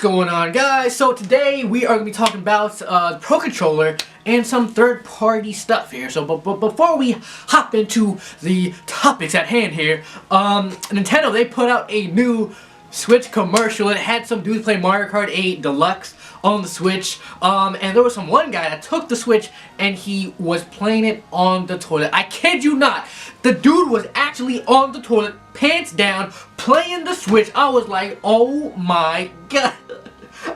What's going on, guys? So today we are going to be talking about the Pro Controller and some third-party stuff here. So but before we hop into the topics at hand here, Nintendo, they put out a new Switch commercial. It had some dudes play Mario Kart 8 Deluxe on the Switch, and there was one guy that took the Switch and he was playing it on the toilet. I kid you not, the dude was actually on the toilet, pants down, playing the Switch. I was like, oh my god.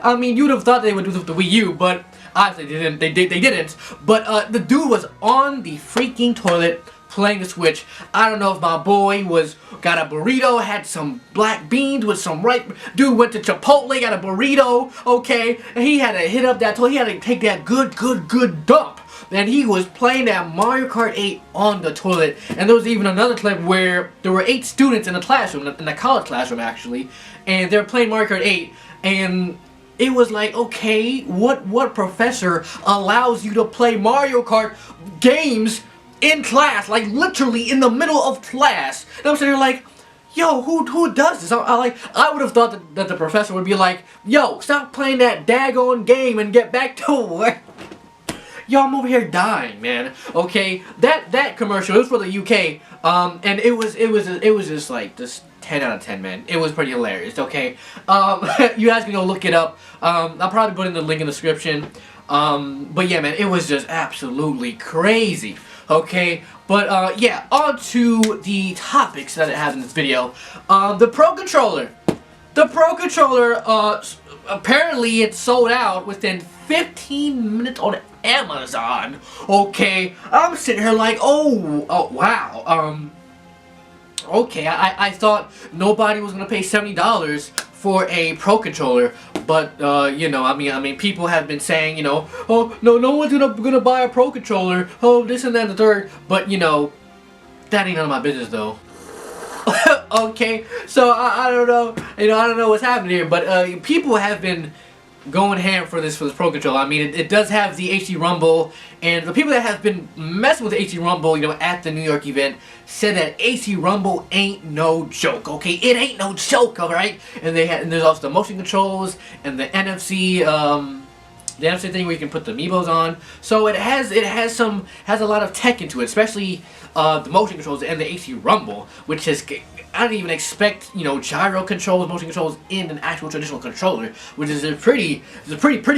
I mean, you'd have thought they would do this with the Wii U, but obviously they didn't. But the dude was on the freaking toilet playing the Switch. I don't know if my boy got a burrito, had some black beans with some dude went to Chipotle, got a burrito, okay, and he had to hit up that toilet. He had to take that good dump. And he was playing that Mario Kart 8 on the toilet. And there was even another clip where there were 8 students in the classroom, in the college classroom actually, and they were playing Mario Kart 8, and it was like, okay, what professor allows you to play Mario Kart games in class, like literally in the middle of class? And I'm sitting there like, yo, who does this? I would have thought that the professor would be like, yo, stop playing that daggone game and get back to work. Yo, I'm over here dying, man. Okay, that commercial, it was for the UK, and it was just like this 10 out of 10, man. It was pretty hilarious. Okay, you guys can go look it up. I'll probably put in the link in the description. But yeah, man, it was just absolutely crazy. Okay, but yeah, on to the topics that it has in this video. The Pro Controller. The Pro Controller, apparently it sold out within 15 minutes on Amazon. Okay, I'm sitting here like, oh wow. Okay, I thought nobody was gonna pay $70 for a Pro Controller, but you know, I mean, people have been saying, you know, oh no one's gonna buy a Pro Controller. Oh, this and that and the third. But you know, that ain't none of my business though. Okay, so I don't know, you know, I don't know what's happening here, but people have been going ham for this Pro Controller. I mean, it does have the HD Rumble, and the people that have been messing with the HD Rumble, you know, at the New York event, said that HD Rumble ain't no joke. Okay, it ain't no joke, all right. And there's also the motion controls and the NFC. The NFC thing where you can put the amiibos on. So it has a lot of tech into it, especially the motion controls and the HD Rumble, which is, I didn't even expect, you know, gyro controls, motion controls in an actual traditional controller, which is pretty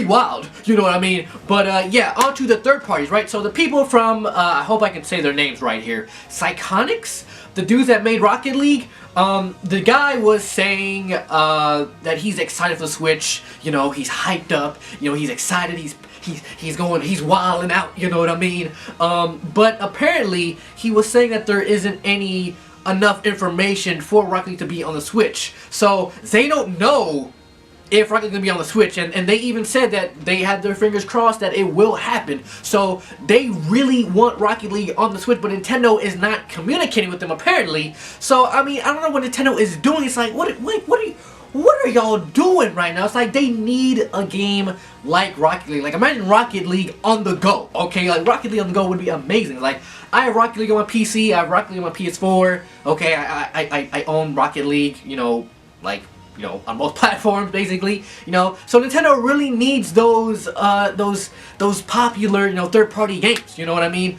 wild. You know what I mean? But yeah, on to the third parties, right? So the people from I hope I can say their names right here, Psychonix, the dudes that made Rocket League. The guy was saying that he's excited for the Switch. You know, he's hyped up. You know, he's excited. He's wilding out. You know what I mean? But apparently he was saying that there isn't enough information for Rocket League to be on the Switch. So they don't know if Rocket League is going to be on the Switch, and they even said that they had their fingers crossed that it will happen. So they really want Rocket League on the Switch, but Nintendo is not communicating with them apparently. So I mean, I don't know what Nintendo is doing. It's like, what are y'all doing right now? It's like they need a game like Rocket League. Like, imagine Rocket League on the go. Okay, like Rocket League on the go would be amazing. Like, I have Rocket League on my PC, I have Rocket League on my PS4. Okay, I own Rocket League, you know, like, you know, on both platforms basically, you know. So Nintendo really needs those popular, you know, third-party games, you know what I mean?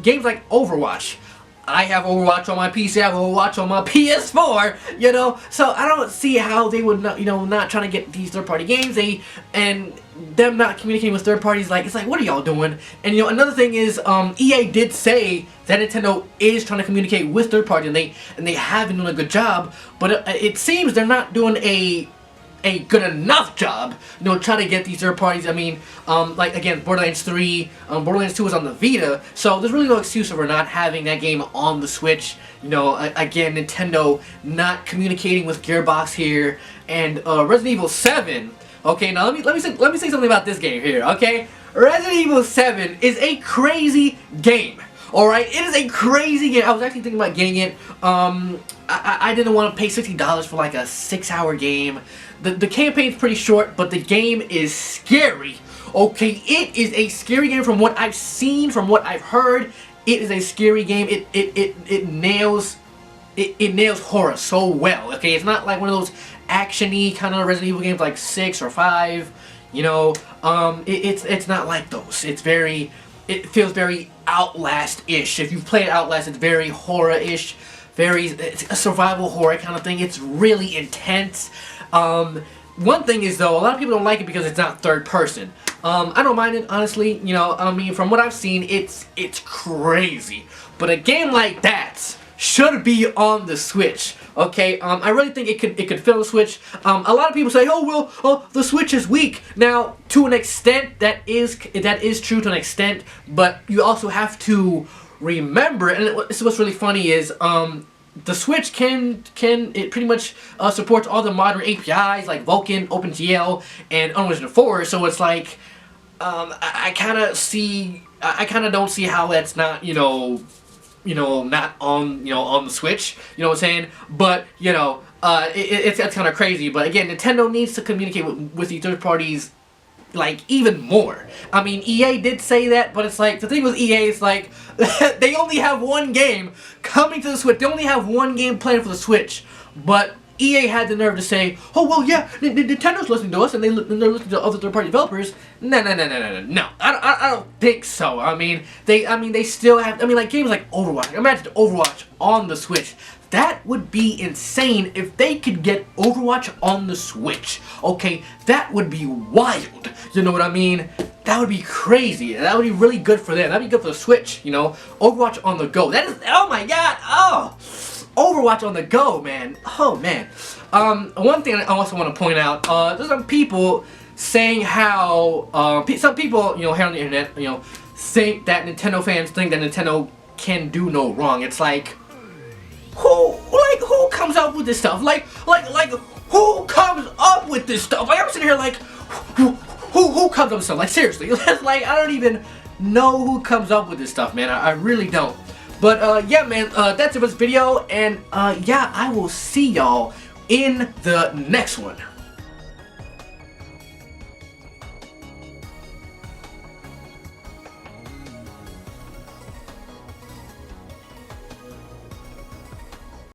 Games like Overwatch. I have Overwatch on my PC, I have Overwatch on my PS4, you know, so I don't see how they would not, you know, not trying to get these third-party games, and them not communicating with third parties, like, it's like, what are y'all doing? And, you know, another thing is, EA did say that Nintendo is trying to communicate with third parties, and they have been doing a good job, but it seems they're not doing a good enough job, you know, trying to get these third parties. I mean, like, again, Borderlands 3, Borderlands 2 was on the Vita, so there's really no excuse for not having that game on the Switch. You know, again, Nintendo not communicating with Gearbox here, and Resident Evil 7. Okay, now let me say something about this game here. Okay, Resident Evil 7 is a crazy game. Alright, it is a crazy game. I was actually thinking about getting it. I didn't want to pay $60 for like a 6-hour game. The campaign's pretty short, but the game is scary. Okay, it is a scary game from what I've seen, from what I've heard. It is a scary game. It nails it nails horror so well. Okay, it's not like one of those action-y kind of Resident Evil games like 6 or 5. You know, it's not like those. It feels very Outlast-ish. If you've played Outlast, it's very horror-ish, it's a survival horror kind of thing. It's really intense. One thing is though, a lot of people don't like it because it's not third person. I don't mind it, honestly. You know, I mean, from what I've seen, it's crazy. But a game like that should be on the Switch. Okay, I really think it could fill the Switch. A lot of people say, oh well, the Switch is weak. Now, to an extent, that is true to an extent. But you also have to remember, and what's really funny is, the Switch it pretty much supports all the modern APIs like Vulkan, OpenGL, and Unreal Engine 4. So it's like, I kind of don't see how that's not, not on the Switch, you know what I'm saying? But, it's kind of crazy. But again, Nintendo needs to communicate with these third parties, like, even more. I mean, EA did say that, but it's like, the thing with EA is like, they only have one game coming to the Switch. They only have one game planned for the Switch. But EA had the nerve to say, oh, well, yeah, Nintendo's listening to us, and they're listening to other third-party developers. No. I don't think so. I mean, they still have, like, games like Overwatch. Imagine Overwatch on the Switch. That would be insane if they could get Overwatch on the Switch. Okay, that would be wild. You know what I mean? That would be crazy. That would be really good for them. That'd be good for the Switch, Overwatch on the go. That is, oh my god, oh! Overwatch on the go, man. Oh, man. One thing I also want to point out, there's some people saying how, some people, here on the internet, think that Nintendo fans think that Nintendo can do no wrong. It's like, who comes up with this stuff? Like, who comes up with this stuff? Like, I'm sitting here like, who comes up with stuff? Like, seriously, like, I don't even know who comes up with this stuff, man. I really don't. But, yeah, man, that's it for this video, and, yeah, I will see y'all in the next one.